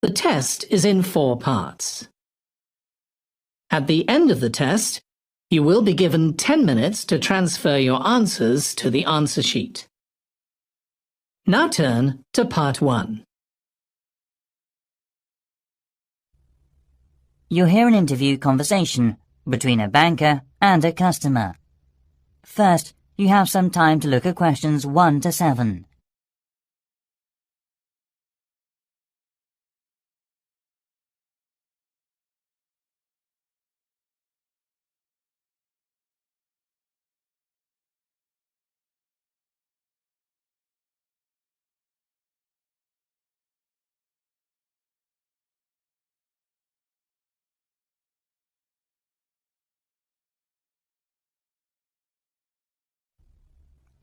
The test is in 4 parts. At the end of the test, you will be given 10 minutes to transfer your answers to the answer sheet. Now turn to Part 1. You'll hear an interview conversation between a banker and a customer. First, you have some time to look at questions 1 to 7.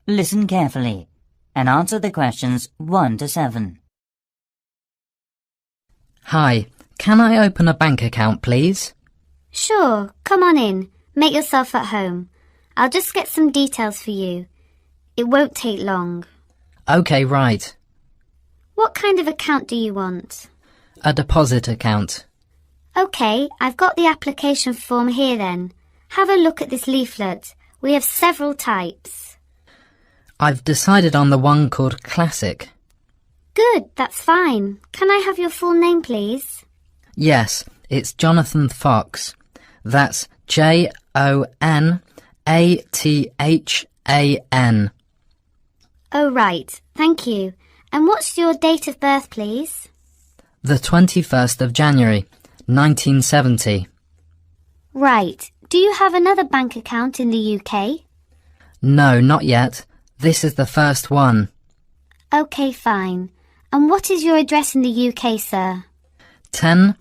Listen carefully and answer the questions 1 to 7. Hi, can I open a bank account, please? Sure, come on in. Make yourself at home. I'll just get some details for you. It won't take long. OK, right. What kind of account do you want? A deposit account. OK, I've got the application form here then. Have a look at this leaflet. We have several types. I've decided on the one called Classic. Good, that's fine. Can I have your full name, please? Yes, it's Jonathan Fox. That's Jonathan. Oh, right. Thank you. And what's your date of birth, please? The 21st of January, 1970. Right. Do you have another bank account in the UK? No, not yet. This is the first one. OK, fine. And what is your address in the UK, sir? 10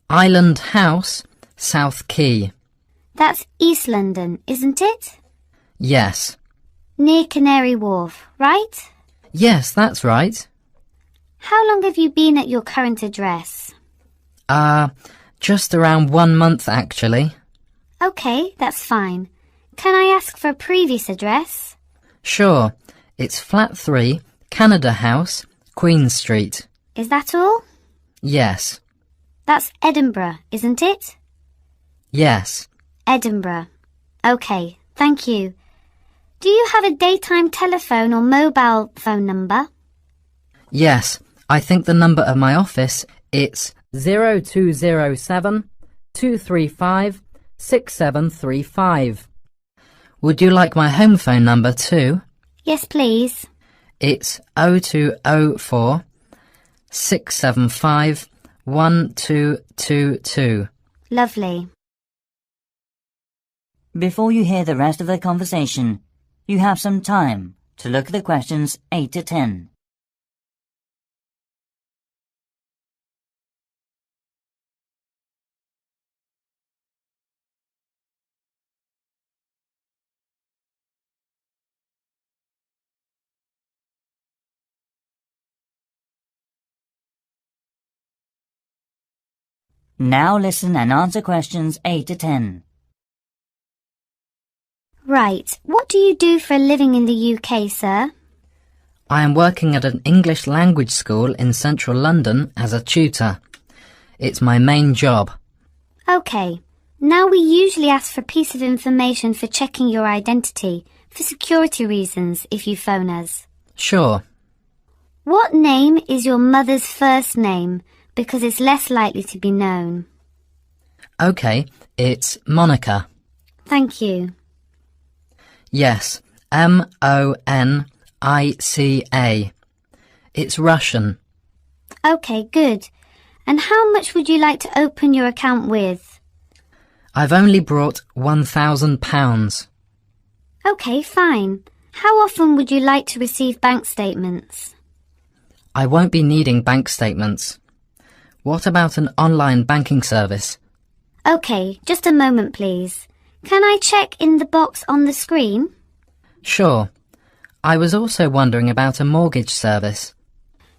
Island House, South Quay. That's East London, isn't it? Yes. Near Canary Wharf, right? Yes, that's right. How long have you been at your current address? Just around 1 month, actually. OK, that's fine. Can I ask for a previous address? Sure. It's Flat 3, Canada House, Queen Street. Is that all? Yes. That's Edinburgh, isn't it? Yes. Edinburgh. OK, thank you. Do you have a daytime telephone or mobile phone number? Yes. I think the number of my office, it's 0207 235 6735. Would you like my home phone number too? Yes, please. It's 0204 675 1222. Lovely. Before you hear the rest of the conversation, you have some time to look at the questions 8 to 10. Now listen and answer questions 8 to 10. Right. What do you do for a living in the UK, sir? I am working at an English language school in central London as a tutor. It's my main job. OK. Now we usually ask for a piece of information for checking your identity, for security reasons, if you phone us. Sure. What name is your mother's first name? Because it's less likely to be known. OK, it's Monica. Thank you. Yes, Monica. It's Russian. OK, good. And how much would you like to open your account with? I've only brought £1,000. OK, fine. How often would you like to receive bank statements? I won't be needing bank statements. What about an online banking service? OK, just a moment, please. Can I check in the box on the screen? Sure. I was also wondering about a mortgage service.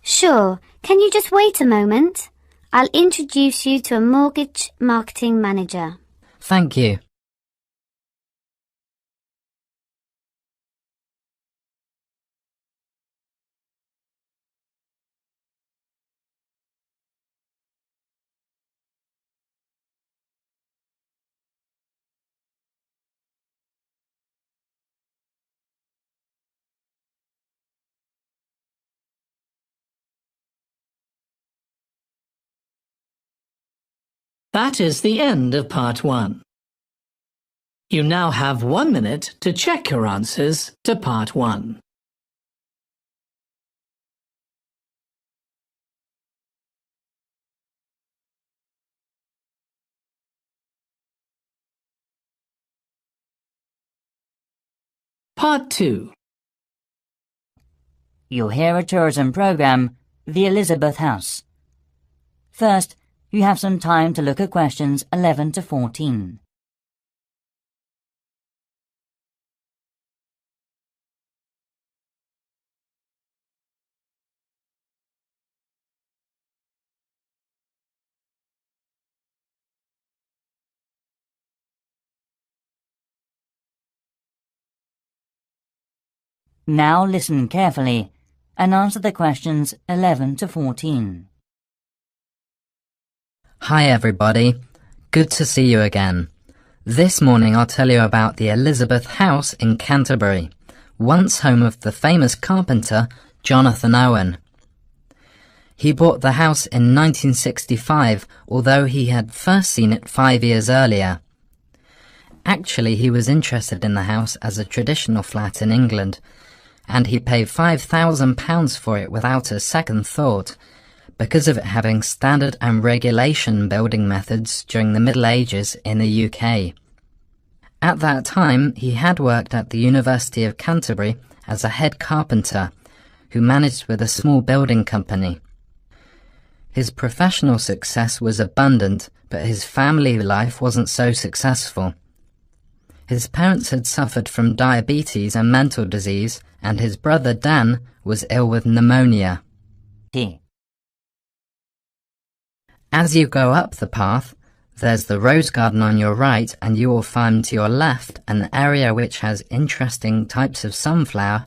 Sure. Can you just wait a moment? I'll introduce you to a mortgage marketing manager. Thank you. That is the end of Part 1. You now have 1 minute to check your answers to Part 1. Part 2. You'll hear a tourism program, The Elizabeth House. First, you have some time to look at questions 11 to 14. Now listen carefully and answer the questions 11 to 14. Hi everybody, good to see you again. This morning I'll tell you about the Elizabeth House in Canterbury, once home of the famous carpenter Jonathan Owen. He bought the house in 1965, although he had first seen it 5 years earlier. Actually, he was interested in the house as a traditional flat in England, and he paid £5,000 for it without a second thought, because of it having standard and regulation building methods during the Middle Ages in the UK. At that time, he had worked at the University of Canterbury as a head carpenter, who managed with a small building company. His professional success was abundant, but his family life wasn't so successful. His parents had suffered from diabetes and mental disease, and his brother Dan was ill with pneumonia. As you go up the path, there's the rose garden on your right, and you will find to your left an area which has interesting types of sunflower,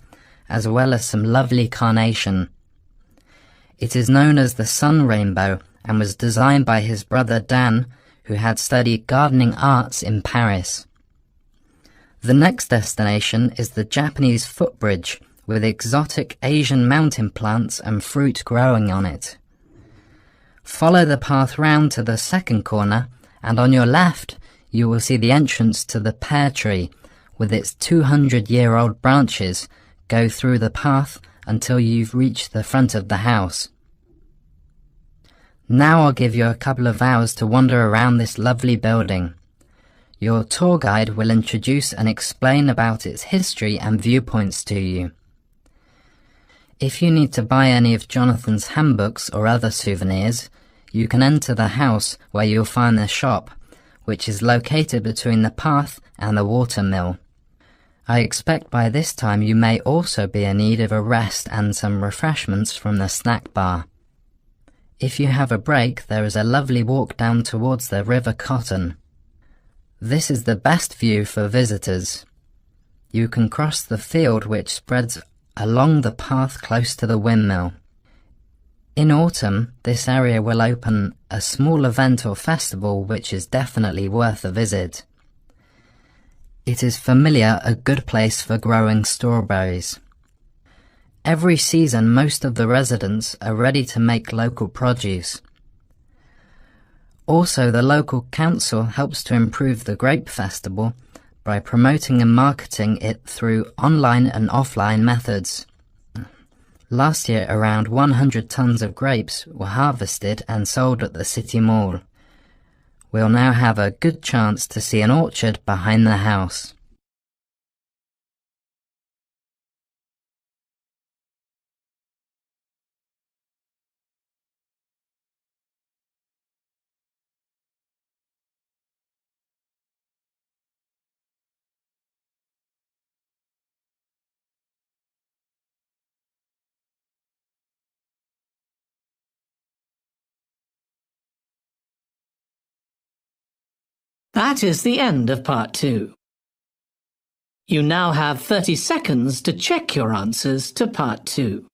as well as some lovely carnation. It is known as the sun rainbow and was designed by his brother Dan, who had studied gardening arts in Paris. The next destination is the Japanese footbridge, with exotic Asian mountain plants and fruit growing on it. Follow the path round to the second corner, and on your left you will see the entrance to the pear tree, with its 200-year-old branches. Go through the path until you've reached the front of the house. Now I'll give you a couple of hours to wander around this lovely building. Your tour guide will introduce and explain about its history and viewpoints to you. If you need to buy any of Jonathan's handbooks or other souvenirs, you can enter the house where you'll find the shop, which is located between the path and the watermill. I expect by this time you may also be in need of a rest and some refreshments from the snack bar. If you have a break, there is a lovely walk down towards the River Cotton. This is the best view for visitors. You can cross the field which spreads along the path close to the windmill. In autumn, this area will open a small event or festival which is definitely worth a visit. It is familiar a good place for growing strawberries. Every season, most of the residents are ready to make local produce. Also, the local council helps to improve the grape festival by promoting and marketing it through online and offline methods. Last year, around 100 tons of grapes were harvested and sold at the City Mall. We'll now have a good chance to see an orchard behind the house. That is the end of Part 2. You now have 30 seconds to check your answers to Part 2.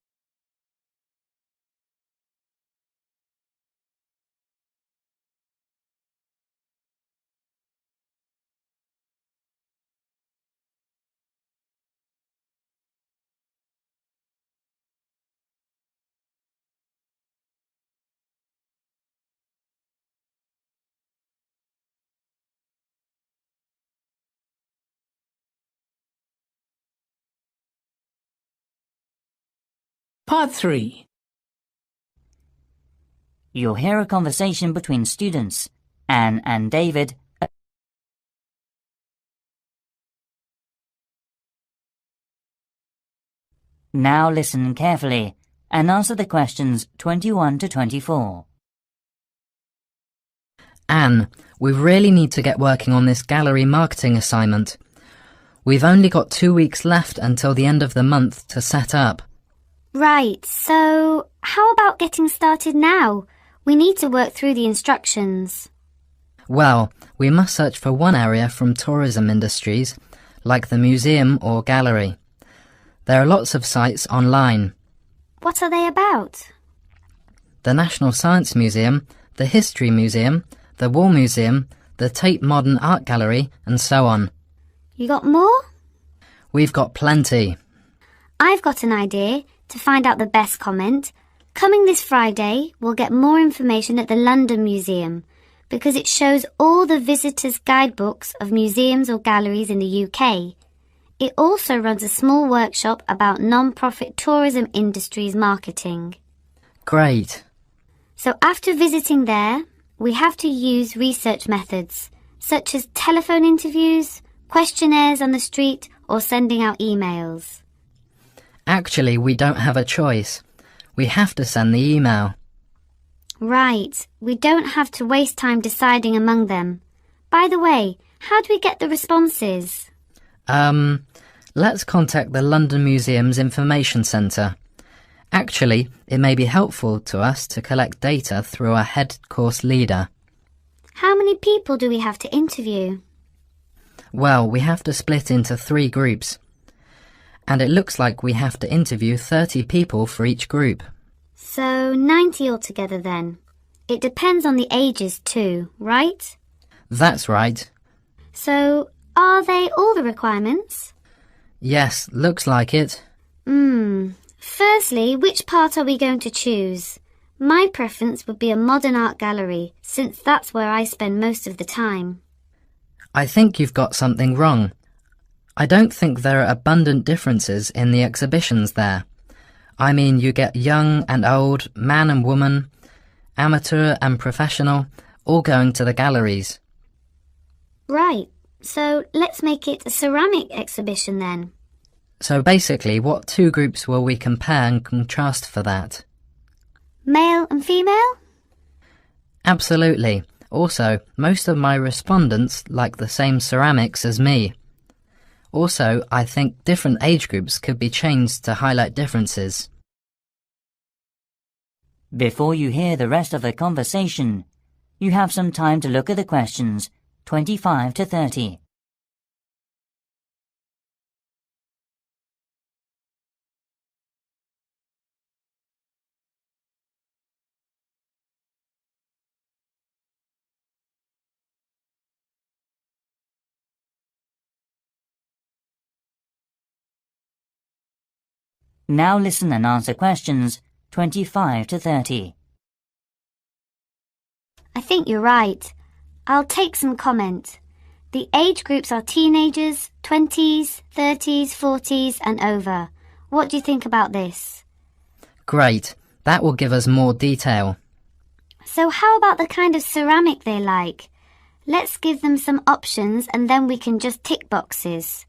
Part 3. You'll hear a conversation between students, Anne and David. Now listen carefully and answer the questions 21 to 24. Anne, we really need to get working on this gallery marketing assignment. We've only got 2 weeks left until the end of the month to set up. Right, so how about getting started now? We need to work through the instructions. Well, we must search for one area from tourism industries, like the museum or gallery. There are lots of sites online. What are they about? The National Science Museum, the History Museum, the War Museum, the Tate Modern Art Gallery, and so on. You got more? We've got plenty. I've got an idea to find out the best comment. Coming this Friday, we'll get more information at the London Museum because it shows all the visitors' guidebooks of museums or galleries in the UK. It also runs a small workshop about non-profit tourism industries marketing. Great. So after visiting there, we have to use research methods, such as telephone interviews, questionnaires on the street, or sending out emails. Actually, we don't have a choice. We have to send the email. Right, we don't have to waste time deciding among them. By the way, how do we get the responses? Let's contact the London Museum's Information Centre. Actually, it may be helpful to us to collect data through our head course leader. How many people do we have to interview? Well, we have to split into 3 groups. And it looks like we have to interview 30 people for each group. So 90 altogether then. It depends on the ages too, right? That's right. So are they all the requirements? Yes, looks like it. Firstly, which part are we going to choose? My preference would be a modern art gallery, since that's where I spend most of the time. I think you've got something wrong. I don't think there are abundant differences in the exhibitions there. I mean, you get young and old, man and woman, amateur and professional, all going to the galleries. Right, so let's make it a ceramic exhibition then. So basically, what 2 groups will we compare and contrast for that? Male and female? Absolutely. Also, most of my respondents like the same ceramics as me. Also, I think different age groups could be changed to highlight differences. Before you hear the rest of the conversation, you have some time to look at the questions 25 to 30. Now listen and answer questions 25 to 30. I think you're right. I'll take some comment. The age groups are teenagers, 20s, 30s, 40s and over. What do you think about this? Great. That will give us more detail. So how about the kind of ceramic they like? Let's give them some options and then we can just tick boxes.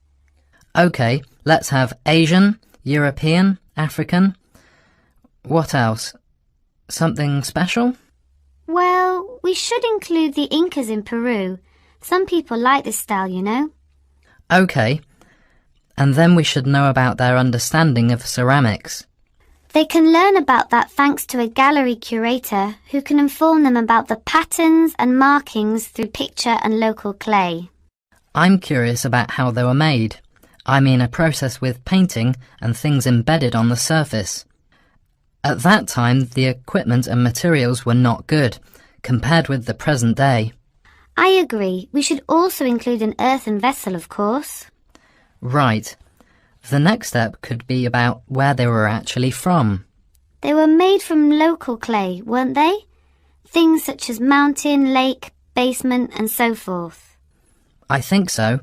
OK, let's have Asian, European, African. What else? Something special? Well, we should include the Incas in Peru. Some people like this style, you know. OK. And then we should know about their understanding of ceramics. They can learn about that thanks to a gallery curator who can inform them about the patterns and markings through picture and local clay. I'm curious about how they were made. I mean a process with painting and things embedded on the surface. At that time, the equipment and materials were not good, compared with the present day. I agree. We should also include an earthen vessel, of course. Right. The next step could be about where they were actually from. They were made from local clay, weren't they? Things such as mountain, lake, basement and so forth. I think so.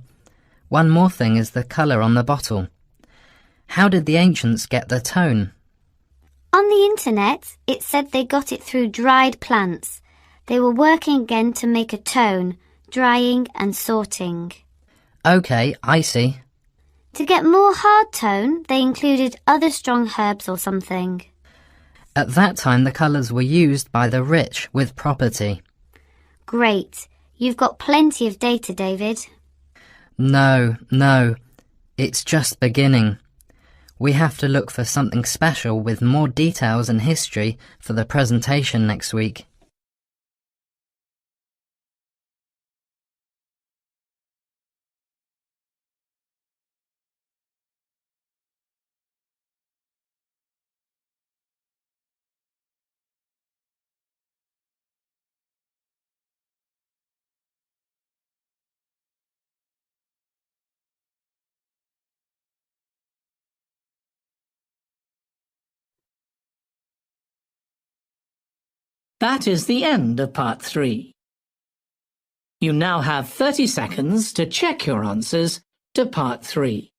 One more thing is the colour on the bottle. How did the ancients get their tone? On the internet, it said they got it through dried plants. They were working again to make a tone, drying and sorting. OK, I see. To get more hard tone, they included other strong herbs or something. At that time, the colours were used by the rich with property. Great. You've got plenty of data, David. No. It's just beginning. We have to look for something special with more details and history for the presentation next week. That is the end of Part 3. You now have 30 seconds to check your answers to Part 3.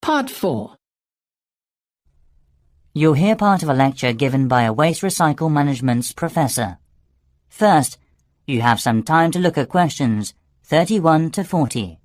Part 4. You'll hear part of a lecture given by a waste recycle management's professor. First, you have some time to look at questions 31 to 40.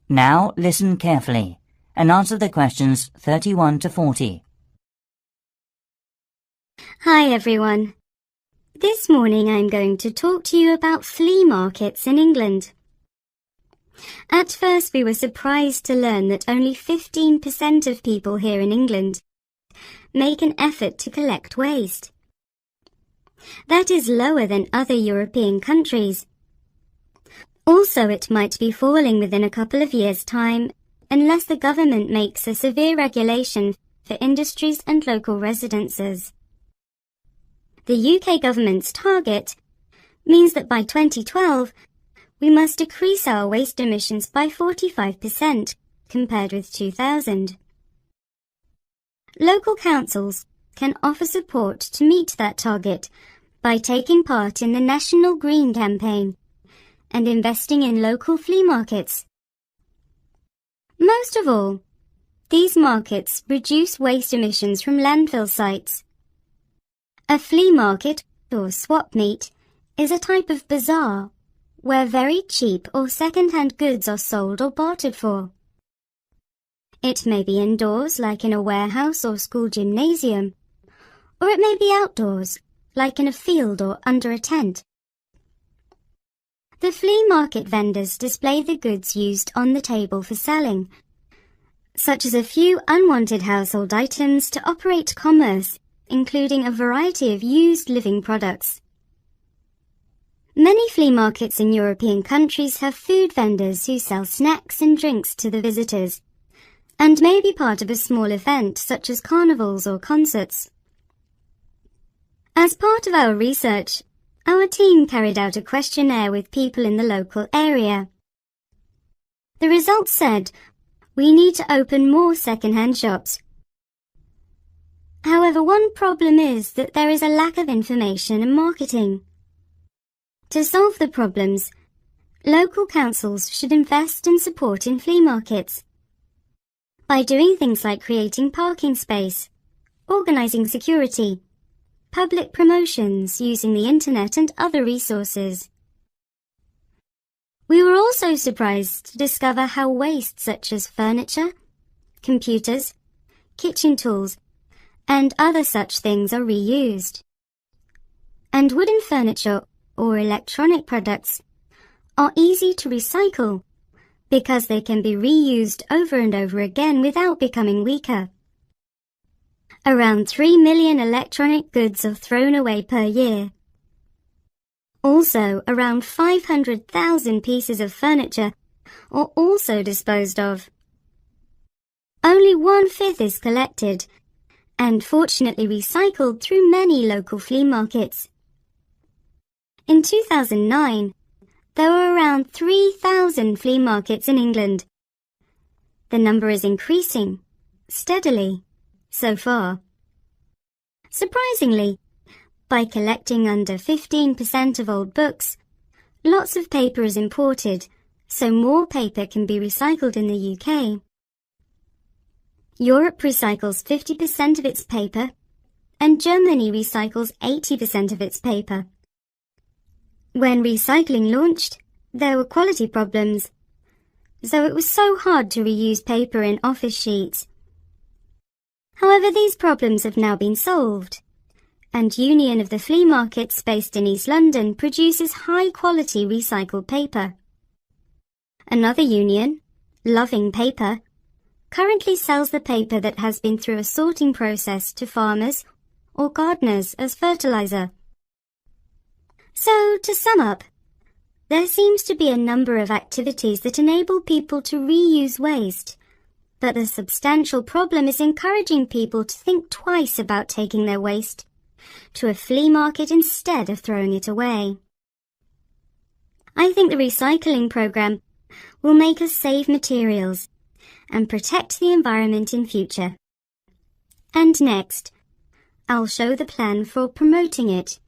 Now listen carefully and answer the questions 31 to 40. Hi everyone. This morning I'm going to talk to you about flea markets in England. At first we were surprised to learn that only 15% of people here in England make an effort to collect waste. That is lower than other European countries. Also, it might be falling within a couple of years' time unless the government makes a severe regulation for industries and local residences. The UK government's target means that by 2012, we must decrease our waste emissions by 45% compared with 2000. Local councils can offer support to meet that target by taking part in the National Green Campaign and investing in local flea markets. Most of all, these markets reduce waste emissions from landfill sites. A flea market, or swap meet, is a type of bazaar where very cheap or second-hand goods are sold or bartered for. It may be indoors, like in a warehouse or school gymnasium, or it may be outdoors, like in a field or under a tent. The flea market vendors display the goods used on the table for selling, such as a few unwanted household items to operate commerce, including a variety of used living products. Many flea markets in European countries have food vendors who sell snacks and drinks to the visitors, and may be part of a small event such as carnivals or concerts. As part of our research, our team carried out a questionnaire with people in the local area. The results said, we need to open more second-hand shops. However, one problem is that there is a lack of information and marketing. To solve the problems, local councils should invest and support in flea markets by doing things like creating parking space, organising security, public promotions using the internet and other resources. We were also surprised to discover how waste such as furniture, computers, kitchen tools, and other such things are reused. And wooden furniture or electronic products are easy to recycle because they can be reused over and over again without becoming weaker. Around 3 million electronic goods are thrown away per year. Also, around 500,000 pieces of furniture are also disposed of. Only 1/5 is collected and fortunately recycled through many local flea markets. In 2009, there were around 3,000 flea markets in England. The number is increasing steadily so far. Surprisingly, by collecting under 15% of old books, lots of paper is imported, so more paper can be recycled in the UK. Europe recycles 50% of its paper, and Germany recycles 80% of its paper. When recycling launched, there were quality problems, so it was so hard to reuse paper in office sheets. However, these problems have now been solved, and Union of the Flea Markets based in East London produces high-quality recycled paper. Another union, Loving Paper, currently sells the paper that has been through a sorting process to farmers or gardeners as fertilizer. So, to sum up, there seems to be a number of activities that enable people to reuse waste, but the substantial problem is encouraging people to think twice about taking their waste to a flea market instead of throwing it away. I think the recycling program will make us save materials and protect the environment in future. And next, I'll show the plan for promoting it.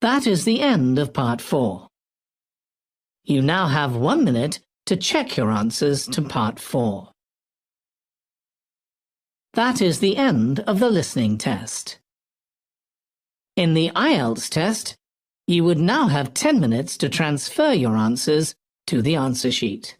That is the end of Part 4. You now have 1 minute to check your answers to Part 4. That is the end of the listening test. In the IELTS test, you would now have 10 minutes to transfer your answers to the answer sheet.